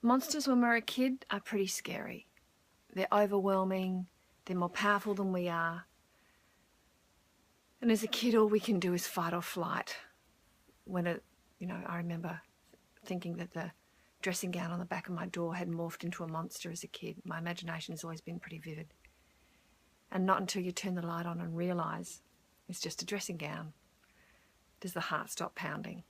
Monsters when we're a kid are pretty scary. They're overwhelming, they're more powerful than we are. And as a kid, all we can do is fight or flight. I remember thinking that the dressing gown on the back of my door had morphed into a monster as a kid. My imagination has always been pretty vivid. And not until you turn the light on and realise it's just a dressing gown does the heart stop pounding.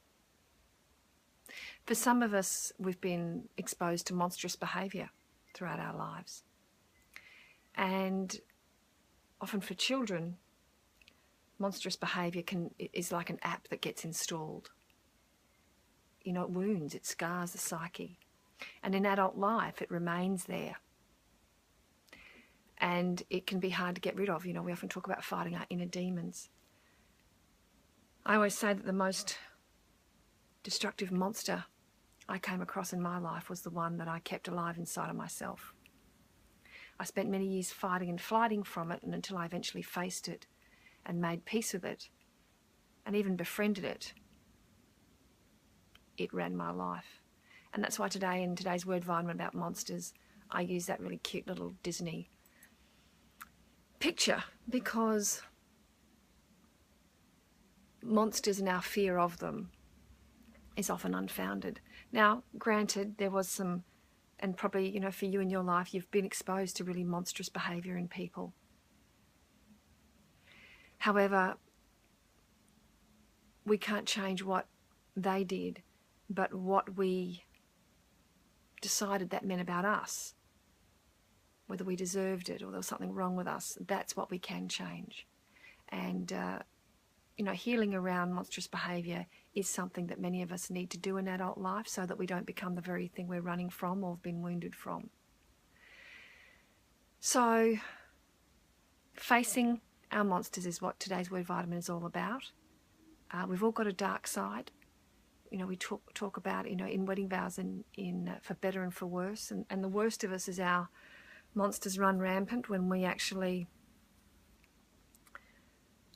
For some of us, we've been exposed to monstrous behaviour throughout our lives. And often for children, monstrous behaviour is like an app that gets installed. You know, it wounds, it scars the psyche. And in adult life, it remains there. And it can be hard to get rid of. You know, we often talk about fighting our inner demons. I always say that the most destructive monster I came across in my life was the one that I kept alive inside of myself. I spent many years fighting and flighting from it, and until I eventually faced it and made peace with it and even befriended it, it ran my life. And that's why today, in today's word vitamin about monsters, I use that really cute little Disney picture, because monsters and our fear of them is often unfounded. Now, granted, there was some, and probably, you know, for you in your life, you've been exposed to really monstrous behaviour in people. However, we can't change what they did, but what we decided that meant about us, whether we deserved it or there was something wrong with us, that's what we can change. And, you know, healing around monstrous behaviour is something that many of us need to do in adult life so that we don't become the very thing we're running from or have been wounded from. So, facing our monsters is what today's word vitamin is all about. We've all got a dark side. You know, we talk about, you know, in wedding vows and in for better and for worse. And the worst of us is our monsters run rampant when we actually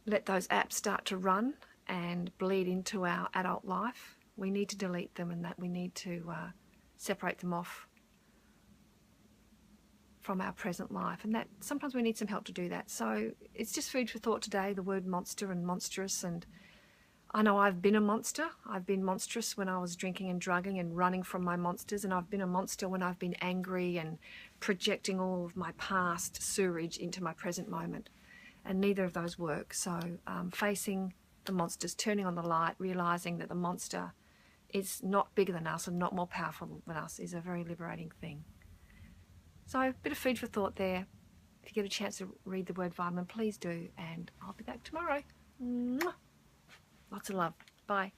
let those apps start to run and bleed into our adult life. We need to delete them, and that we need to separate them off from our present life, and that sometimes we need some help to do that. So it's just food for thought today, the word monster and monstrous. And I know I've been a monster. I've been monstrous when I was drinking and drugging and running from my monsters, and I've been a monster when I've been angry and projecting all of my past sewerage into my present moment, and neither of those work. So facing the monsters, turning on the light, realising that the monster is not bigger than us and not more powerful than us is a very liberating thing. So a bit of food for thought there. If you get a chance to read the word vitamin, please do, and I'll be back tomorrow. Mwah. Lots of love. Bye.